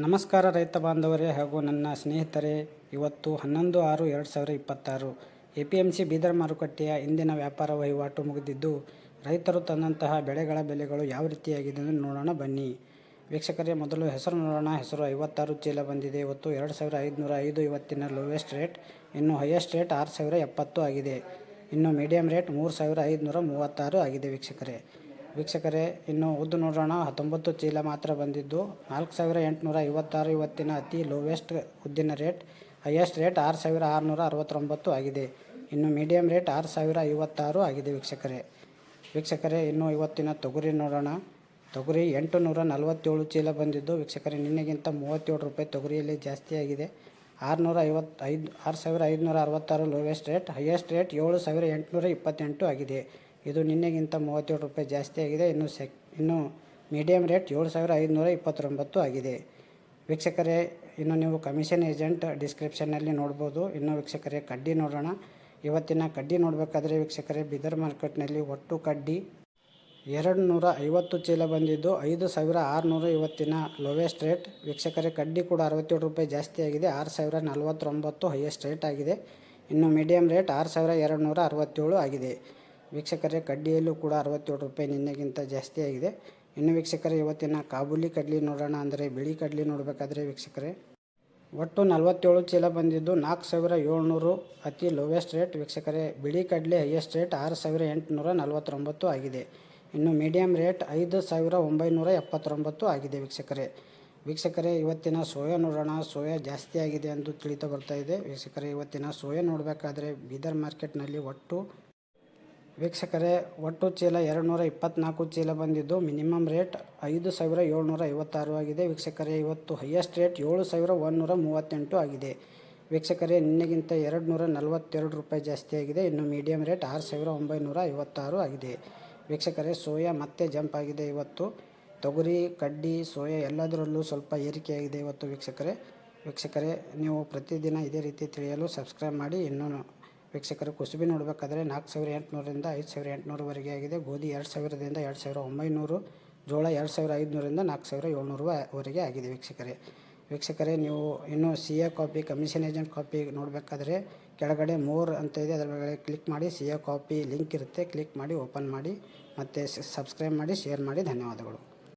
ನಮಸ್ಕಾರ ರೈತ ಬಾಂಧವರೇ ಹಾಗೂ ನನ್ನ ಸ್ನೇಹಿತರೆ. ಇವತ್ತು 11/6/2026 APMC ಬೀದರ್ ಮಾರುಕಟ್ಟೆಯ ಇಂದಿನ ವ್ಯಾಪಾರ ವಹಿವಾಟು ಮುಗಿದಿದ್ದು, ರೈತರು ತಂದಂತಹ ಬೆಳೆಗಳ ಬೆಲೆಗಳು ಯಾವ ರೀತಿಯಾಗಿದೆ ಎಂದು ನೋಡೋಣ ಬನ್ನಿ ವೀಕ್ಷಕರೇ. ಮೊದಲು ಹೆಸರು ನೋಡೋಣ. ಹೆಸರು 56 ಚೀಲ ಬಂದಿದೆ. ಇವತ್ತು 2505 ಇವತ್ತಿನ ಲೋವೆಸ್ಟ್ ರೇಟ್. ಇನ್ನು ಹೈಯೆಸ್ಟ್ ರೇಟ್ 6070 ಆಗಿದೆ. ಇನ್ನು ಮೀಡಿಯಂ ರೇಟ್ 3536 ಆಗಿದೆ ವೀಕ್ಷಕರೇ. ಇನ್ನು ಉದ್ದು ನೋಡೋಣ. 19 ಚೀಲ ಮಾತ್ರ ಬಂದಿದ್ದು 4856 ಇವತ್ತಿನ ಅತಿ ಲೋವೆಸ್ಟ್ ಉದ್ದಿನ ರೇಟ್. ಹೈಯೆಸ್ಟ್ ರೇಟ್ 6669 ಆಗಿದೆ. ಇನ್ನು ಮೀಡಿಯಂ ರೇಟ್ 6056 ಆಗಿದೆ ವೀಕ್ಷಕರೇ. ಇನ್ನು ಇವತ್ತಿನ ತೊಗರಿ ನೋಡೋಣ. ತೊಗರಿ 847 ಚೀಲ ಬಂದಿದ್ದು ವೀಕ್ಷಕರೇ, ನಿನ್ನೆಗಿಂತ 37 ರೂಪಾಯಿ ತೊಗರಿಯಲ್ಲಿ ಜಾಸ್ತಿ ಆಗಿದೆ. 6566 ಲೋವೆಸ್ಟ್ ರೇಟ್. ಹೈಯೆಸ್ಟ್ ರೇಟ್ 7828 ಆಗಿದೆ. ಇದು ನಿನ್ನೆಗಿಂತ 37 ರೂಪಾಯಿ ಜಾಸ್ತಿ ಆಗಿದೆ. ಇನ್ನು ಮೀಡಿಯಂ ರೇಟ್ 7529 ಆಗಿದೆ ವೀಕ್ಷಕರೇ. ಇನ್ನು ನೀವು ಕಮಿಷನ್ ಏಜೆಂಟ್ ಡಿಸ್ಕ್ರಿಪ್ಷನ್ನಲ್ಲಿ ನೋಡ್ಬೋದು. ಇನ್ನು ವೀಕ್ಷಕರೇ, ಕಡ್ಡಿ ನೋಡೋಣ. ಇವತ್ತಿನ ಕಡ್ಡಿ ನೋಡಬೇಕಾದ್ರೆ ವೀಕ್ಷಕರೇ, ಬೀದರ್ ಮಾರ್ಕೆಟ್ನಲ್ಲಿ ಒಟ್ಟು ಕಡ್ಡಿ 250 ಚೀಲ ಬಂದಿದ್ದು 5600 ಇವತ್ತಿನ ಲೋವೆಸ್ಟ್ ರೇಟ್ ವೀಕ್ಷಕರೇ. ಕಡ್ಡಿ ಕೂಡ 67 ರೂಪಾಯಿ ಜಾಸ್ತಿ ಆಗಿದೆ. 6049 ಹೈಯೆಸ್ಟ್ ರೇಟ್ ಆಗಿದೆ. ಇನ್ನು ಮೀಡಿಯಂ ರೇಟ್ 6267 ಆಗಿದೆ ವೀಕ್ಷಕರೇ. ಕಡ್ಡಿಯಲ್ಲೂ ಕೂಡ 67 ರೂಪಾಯಿ ನಿನ್ನೆಗಿಂತ ಜಾಸ್ತಿ ಆಗಿದೆ. ಇನ್ನು ವೀಕ್ಷಕರೇ, ಇವತ್ತಿನ ಕಾಬೂಲಿ ಕಡ್ಲಿ ನೋಡೋಣ. ಅಂದರೆ ಬಿಳಿ ಕಡ್ಲಿ ನೋಡಬೇಕಾದ್ರೆ ವೀಕ್ಷಕರೇ, ಒಟ್ಟು 47 ಚೀಲ ಬಂದಿದ್ದು 4700 ಅತಿ ಲೋವೆಸ್ಟ್ ರೇಟ್ ವೀಕ್ಷಕರೇ. ಬಿಳಿ ಕಡ್ಲೆ ಹೈಯೆಸ್ಟ್ ರೇಟ್ 6849 ಆಗಿದೆ. ಇನ್ನು ಮೀಡಿಯಂ ರೇಟ್ 5979 ಆಗಿದೆ ವೀಕ್ಷಕರೇ. ಇವತ್ತಿನ ಸೋಯಾ ನೋಡೋಣ. ಸೋಯಾ ಜಾಸ್ತಿ ಆಗಿದೆ ಎಂದು ತಿಳಿತಾ ಬರ್ತಾ ಇದೆ ವೀಕ್ಷಕರೇ. ಇವತ್ತಿನ ಸೋಯಾ ನೋಡಬೇಕಾದ್ರೆ ಬೀದರ್ ಮಾರ್ಕೆಟ್ನಲ್ಲಿ ಒಟ್ಟು ಚೀಲ 224 ಚೀಲ ಬಂದಿದ್ದು ಮಿನಿಮಮ್ ರೇಟ್ 5756 ಆಗಿದೆ ವೀಕ್ಷಕರೇ. ಇವತ್ತು ಹೈಯೆಸ್ಟ್ ರೇಟ್ 7138 ಆಗಿದೆ ವೀಕ್ಷಕರೇ. ನಿನ್ನೆಗಿಂತ 242 ರೂಪಾಯಿ ಜಾಸ್ತಿ ಆಗಿದೆ. ಇನ್ನು ಮೀಡಿಯಂ ರೇಟ್ 6956 ಆಗಿದೆ ವೀಕ್ಷಕರೇ. ಸೋಯಾ ಮತ್ತೆ ಜಂಪ್ ಆಗಿದೆ ಇವತ್ತು. ತೊಗರಿ, ಕಡ್ಡಿ, ಸೋಯಾ ಎಲ್ಲದರಲ್ಲೂ ಸ್ವಲ್ಪ ಏರಿಕೆಯಾಗಿದೆ ಇವತ್ತು ವೀಕ್ಷಕರೇ. ನೀವು ಪ್ರತಿದಿನ ಇದೇ ರೀತಿ ತಿಳಿಯಲು ಸಬ್ಸ್ಕ್ರೈಬ್ ಮಾಡಿ. ಇನ್ನೂ ವೀಕ್ಷಕರು, ಕುಸುಬಿ ನೋಡಬೇಕಾದ್ರೆ 4800ರಿಂದ 5800ವರೆಗೆ ಆಗಿದೆ. ಗೋಧಿ 2000ದಿಂದ 2900, ಜೋಳ 2500ರಿಂದ 4700ವರೆಗೆ ಆಗಿದೆ ವೀಕ್ಷಕರೇ. ನೀವು ಇನ್ನೂ CA copy, commission agent copy ನೋಡಬೇಕಾದ್ರೆ ಕೆಳಗಡೆ ಮೋರ್ ಅಂತ ಇದೆ, ಅದರ ಮೇಲೆ ಕ್ಲಿಕ್ ಮಾಡಿ. CA ಕಾಪಿ ಲಿಂಕ್ ಇರುತ್ತೆ, ಕ್ಲಿಕ್ ಮಾಡಿ ಓಪನ್ ಮಾಡಿ. ಮತ್ತು ಸಬ್ಸ್ಕ್ರೈಬ್ ಮಾಡಿ, ಶೇರ್ ಮಾಡಿ. ಧನ್ಯವಾದಗಳು.